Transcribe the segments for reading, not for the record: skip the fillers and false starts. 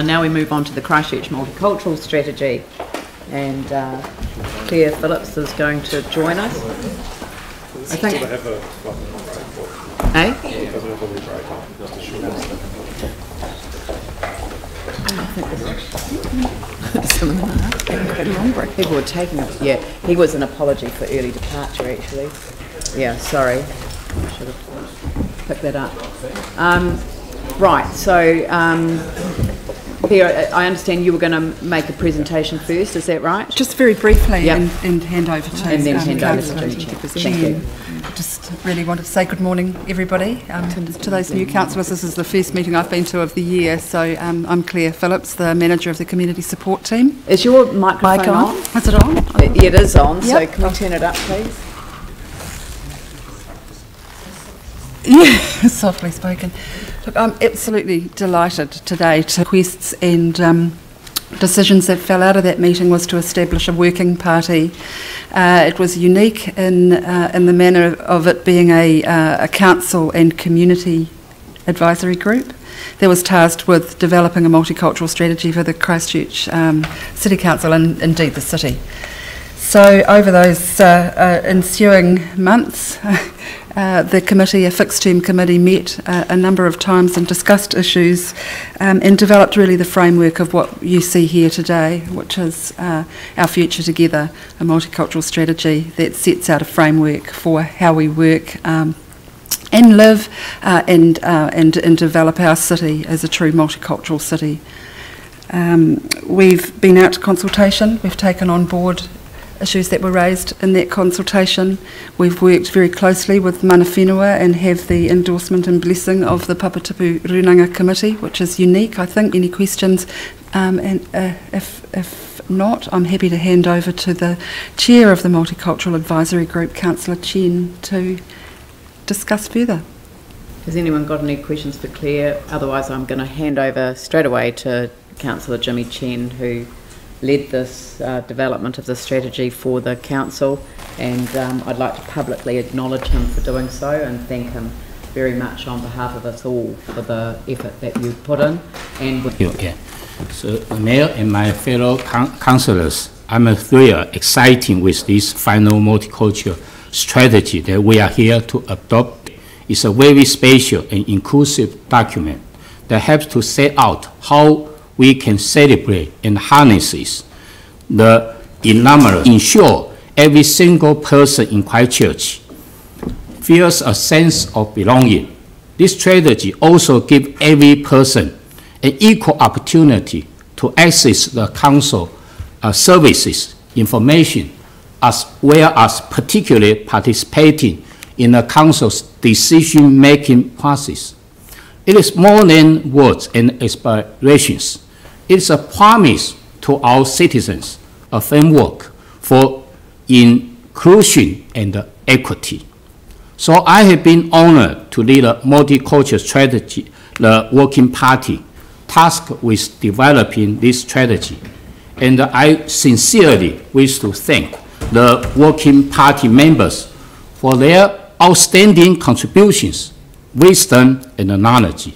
Now we move on to the Christchurch Multicultural Strategy, and Claire Phillips is going to join us. I think. People were taking it. Yeah, he was an apology for early departure, actually. Yeah, sorry. I should have picked that up. Right, so Claire, I understand you were going to make a presentation first, is that right? Just very briefly, yep. and hand over to and then hand over to Jimmy Chen. Thank you. Just really wanted to say good morning, everybody. To those new councillors, this is the first meeting I've been to of the year, so I'm Claire Phillips, the manager of the community support team. Is your microphone on? Is it on? It is on, yep. So can we turn it up, please? Yeah, softly spoken. Look, I'm absolutely delighted today to requests and decisions that fell out of that meeting was to establish a working party. It was unique in the manner of it being a council and community advisory group that was tasked with developing a multicultural strategy for the Christchurch City Council and indeed the city. So over those ensuing months, the committee, a fixed-term committee, met a number of times and discussed issues and developed really the framework of what you see here today, which is our Future Together, a multicultural strategy that sets out a framework for how we work and live and develop our city as a true multicultural city. We've been out to consultation, we've taken on board issues that were raised in that consultation. We've worked very closely with mana whenua and have the endorsement and blessing of the Papatipu Runanga Committee, which is unique, I think. Any questions? And if not, I'm happy to hand over to the chair of the Multicultural Advisory Group, Councillor Chen, to discuss further. Has anyone got any questions for Claire? Otherwise, I'm going to hand over straight away to Councillor Jimmy Chen, who led this development of the strategy for the council, and I'd like to publicly acknowledge him for doing so and thank him very much on behalf of us all for the effort that you put in. And so the Mayor and my fellow councillors, I'm thrilled, exciting with this final multicultural strategy that we are here to adopt. It's a very special and inclusive document that helps to set out how we can celebrate and harness the enormous, ensure every single person in Christchurch feels a sense of belonging. This strategy also gives every person an equal opportunity to access the council services, information, as well as particularly participating in the council's decision-making process. It is more than words and aspirations. It's a promise to our citizens, a framework for inclusion and equity. So I have been honored to lead a multicultural strategy, the working party, tasked with developing this strategy. And I sincerely wish to thank the working party members for their outstanding contributions, wisdom, and knowledge.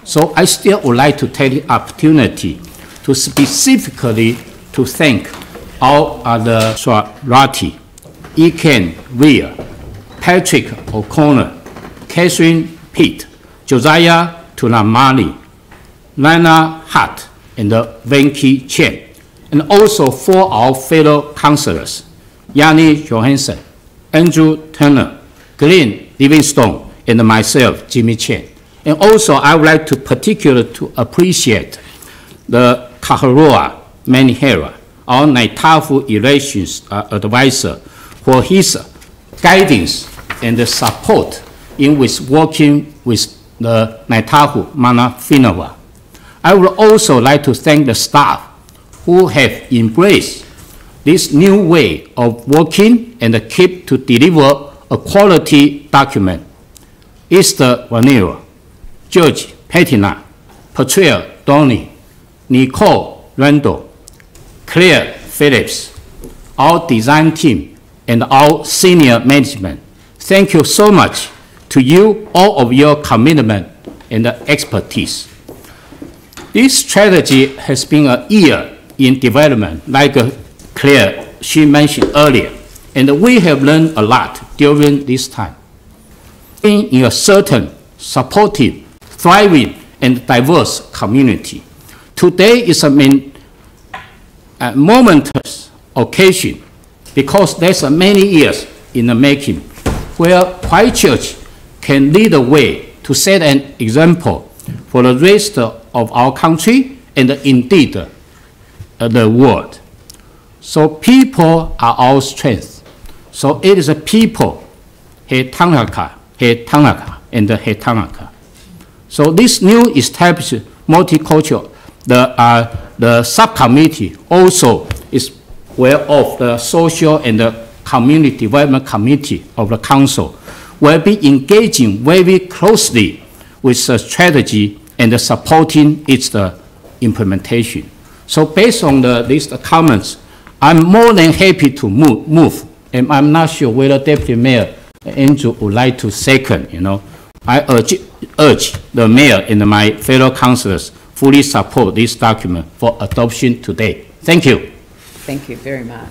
So I still would like to take the opportunity to specifically to thank all other Swarati, Eken Weir, Patrick O'Connor, Catherine Pitt, Josiah Tulamali, Lana Hart, and Venki Chen, and also for our fellow councillors, Yanni Johansson, Andrew Turner, Glenn Livingstone, and myself, Jimmy Chen. And also, I would like to particularly to appreciate the Kaharoa Manihera, our Naitafu elections advisor, for his guidance and the support in with working with the Naitafu mana whenua. I would also like to thank the staff who have embraced this new way of working and keep to deliver a quality document. Esther Vanilla, George Petina, Patricia Donny, Nicole Randall, Claire Phillips, our design team, and our senior management. Thank you so much to you, all of your commitment and expertise. This strategy has been a year in development, like Claire, she mentioned earlier, and we have learned a lot during this time. Being in a certain, supportive, thriving, and diverse community. Today is a momentous occasion because there's many years in the making where Christchurch can lead the way to set an example for the rest of our country and indeed the world. So people are our strength. So it is a people, he Tanaka, and he Tanaka. So this new established multicultural, the subcommittee also is aware of the social and the community development committee of the council will be engaging very closely with the strategy and supporting its implementation. So based on these comments, I'm more than happy to move, and I'm not sure whether Deputy Mayor Andrew would like to second. I urge the Mayor and my fellow councillors fully support this document for adoption today. Thank you. Thank you very much.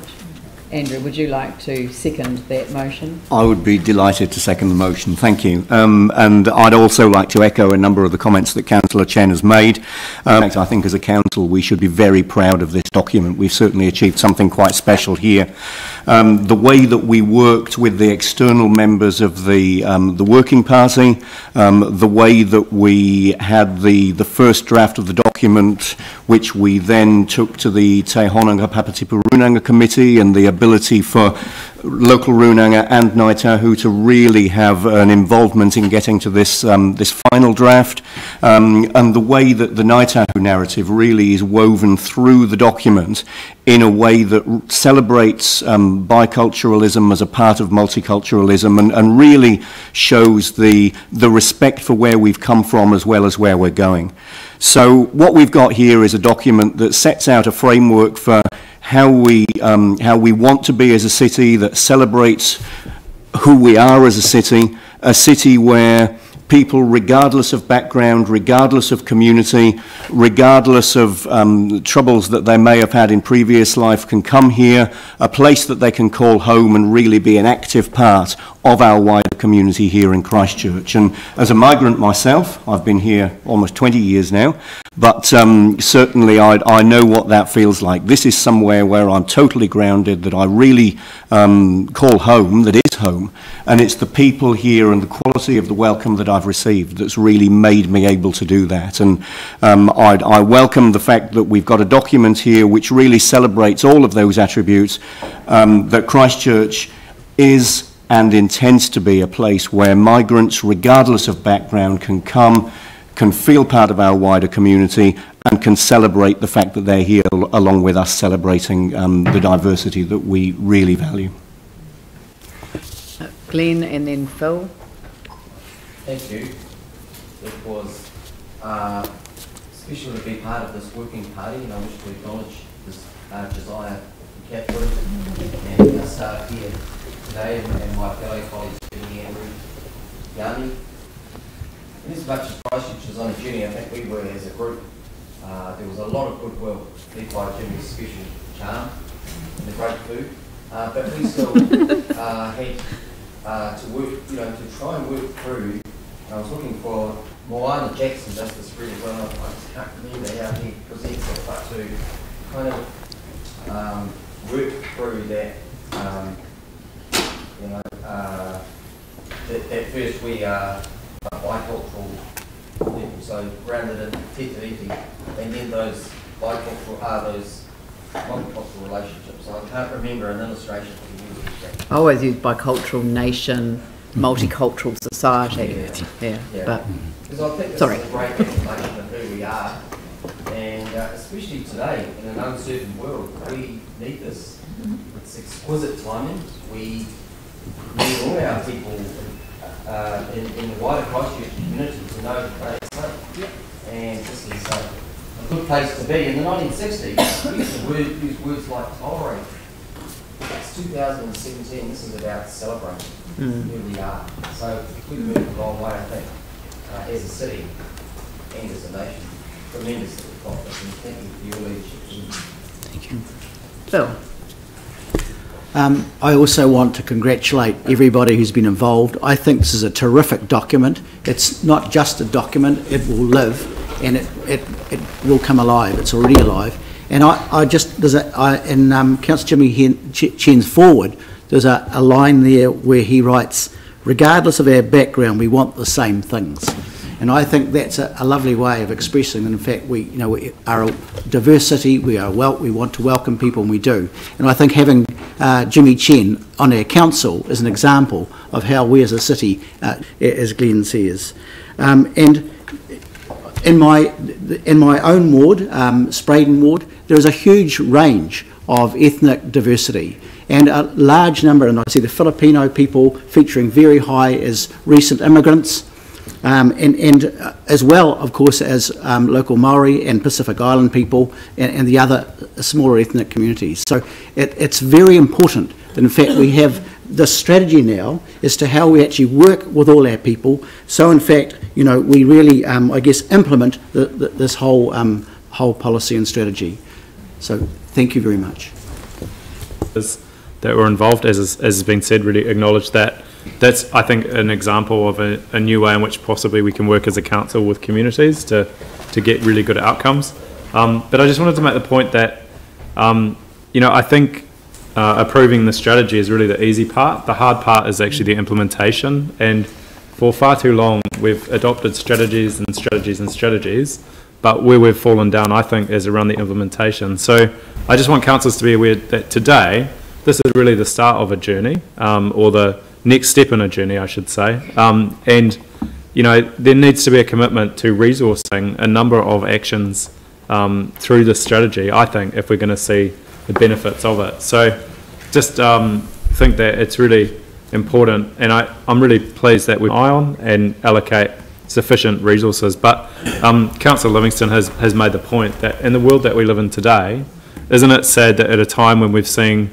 Andrew, would you like to second that motion? I would be delighted to second the motion. Thank you. And I'd also like to echo a number of the comments that Councillor Chen has made. In fact, I think as a council we should be very proud of this document. We've certainly achieved something quite special here. The way that we worked with the external members of the working party, the way that we had the first draft of the document, which we then took to the Te Honanga Papatipu Runanga Committee, and the ability for local Runanga and Ngāi Tahu to really have an involvement in getting to this this final draft, and the way that the Ngāi Tahu narrative really is woven through the document in a way that celebrates biculturalism as a part of multiculturalism, and really shows the respect for where we've come from as well as where we're going. So what we've got here is a document that sets out a framework for how we want to be as a city, that celebrates who we are as a city where people, regardless of background, regardless of community, regardless of troubles that they may have had in previous life, can come here, a place that they can call home and really be an active part of our wider community here in Christchurch. And as a migrant myself, I've been here almost 20 years now, but certainly I know what that feels like. This is somewhere where I'm totally grounded, that I really call home, that is home, and it's the people here and the quality of the welcome that I've received that's really made me able to do that. And I welcome the fact that we've got a document here which really celebrates all of those attributes, that Christchurch is and intends to be a place where migrants, regardless of background, can come, can feel part of our wider community, and can celebrate the fact that they're here along with us, celebrating the diversity that we really value. Glenn and then Phil. Thank you. It was special to be part of this working party, and I wish to acknowledge this Josiah Catherine and our staff here today, and my fellow colleagues, Jenny, Andrew, Yanni. And as much as Christchurch was on a journey, I think we were as a group. There was a lot of goodwill led by Jimmy's special charm and the great food, but we still had to work, to try and work through. I was looking for Moana Jackson does this really well. I just can't remember how he presents it, but to kind of work through that. That first we are a bicultural people, so grounded in te tiriti, and then those bicultural are those multicultural relationships. So I can't remember an illustration to use exactly. I always use bicultural nation, multicultural society. Yeah. But because I think this is a great explanation of who we are, and especially today in an uncertain world, we need this. It's exquisite timing. We need all our people in the wider Christchurch community to know that they are safe. And this is a good place to be. In the 1960s, we used to use words like tolerate. It's 2017, this is about celebrating who we are. So we've moved a long way, I think, as a city and as a nation, tremendously. got this, and thank you for your leadership. Thank you. Bill. I also want to congratulate everybody who's been involved. I think this is a terrific document. It's not just a document, it will live and it will come alive. It's already alive. And in Councillor Jimmy Chen's forward, there's a line there where he writes, regardless of our background, we want the same things. And I think that's a lovely way of expressing. And in fact, we are a diversity. We want to welcome people, and we do. And I think having Jimmy Chen on our council is an example of how we as a city, as Glenn says. And in my own ward, Spraydon ward, there is a huge range of ethnic diversity. And a large number, and I see the Filipino people featuring very high as recent immigrants, and as well, of course, as local Maori and Pacific Island people and the other smaller ethnic communities. So it's very important that, in fact, we have this strategy now as to how we actually work with all our people. So, in fact, we really, I guess, implement this whole policy and strategy. So, thank you very much. That were involved, as has been said, really acknowledge that. That's, I think, an example of a new way in which possibly we can work as a council with communities to get really good outcomes. But I just wanted to make the point that, I think approving the strategy is really the easy part. The hard part is actually the implementation. And for far too long, we've adopted strategies and strategies and strategies, but where we've fallen down, I think, is around the implementation. So I just want councillors to be aware that today, this is really the start of a journey, or the next step in a journey, I should say. And, there needs to be a commitment to resourcing a number of actions through this strategy, I think, if we're going to see the benefits of it. So just think that it's really important, and I'm really pleased that we eye on and allocate sufficient resources. But Councillor Livingston has made the point that in the world that we live in today, isn't it sad that at a time when we've seen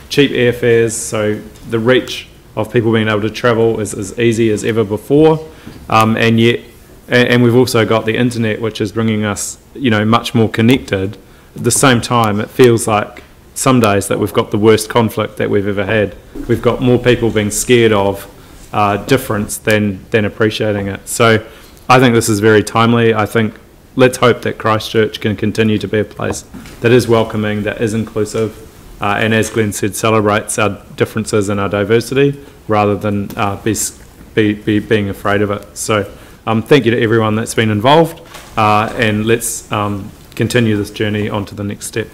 cheap airfares, so the reach of people being able to travel is as easy as ever before, and we've also got the internet, which is bringing us, much more connected. At the same time, it feels like some days that we've got the worst conflict that we've ever had. We've got more people being scared of difference than appreciating it. So I think this is very timely. I think let's hope that Christchurch can continue to be a place that is welcoming, that is inclusive, and as Glenn said, celebrates our differences and our diversity rather than being afraid of it. So thank you to everyone that's been involved, and let's continue this journey on to the next step.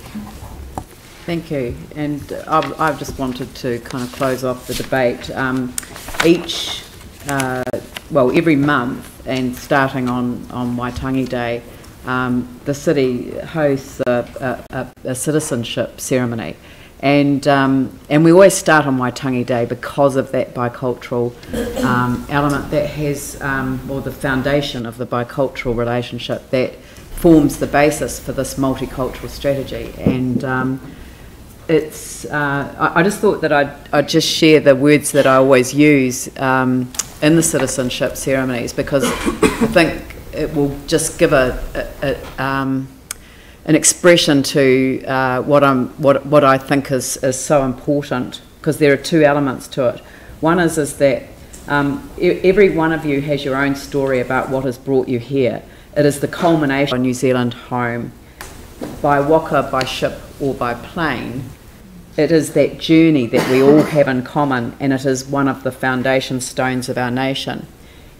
Thank you. And I've just wanted to kind of close off the debate. Every month, and starting on Waitangi Day, the city hosts a citizenship ceremony, and we always start on Waitangi Day because of that bicultural element that has, or the foundation of the bicultural relationship that forms the basis for this multicultural strategy. And I just thought that I'd just share the words that I always use in the citizenship ceremonies, because I think it will just give an expression to what I think is so important, because there are two elements to it. One is that every one of you has your own story about what has brought you here. It is the culmination of New Zealand home, by waka, by ship or by plane. It is that journey that we all have in common, and it is one of the foundation stones of our nation.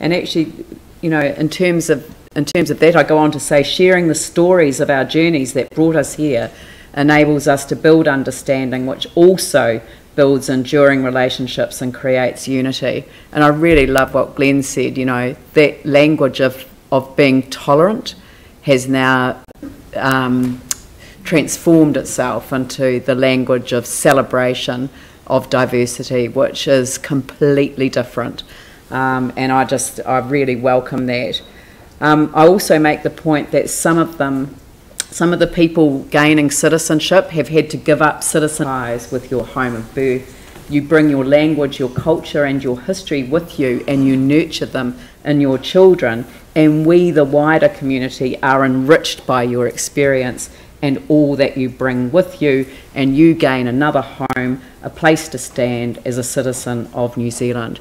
And actually, in terms of that, I go on to say sharing the stories of our journeys that brought us here enables us to build understanding, which also builds enduring relationships and creates unity. And I really love what Glenn said, that language of being tolerant has now transformed itself into the language of celebration of diversity, which is completely different. And I really welcome that. I also make the point that some of the people gaining citizenship have had to give up citizenship with your home of birth, you bring your language, your culture and your history with you, and you nurture them in your children, and we, the wider community, are enriched by your experience and all that you bring with you, and you gain another home, a place to stand as a citizen of New Zealand.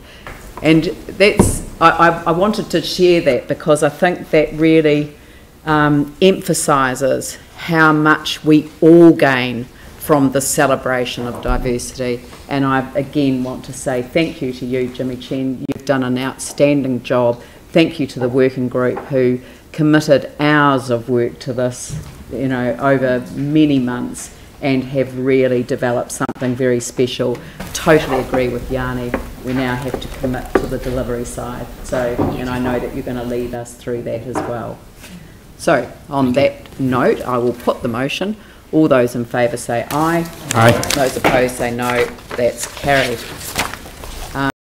And that's, I wanted to share that because I think that really emphasises how much we all gain from the celebration of diversity. And I again want to say thank you to you, Jimmy Chen. You've done an outstanding job. Thank you to the working group who committed hours of work to this, you know, over many months, and have really developed something very special. Totally agree with Yanni. We now have to commit to the delivery side. So, and I know that you're going to lead us through that as well. So, on that note, I will put the motion. All those in favour say aye. Aye. Those opposed say no. That's carried.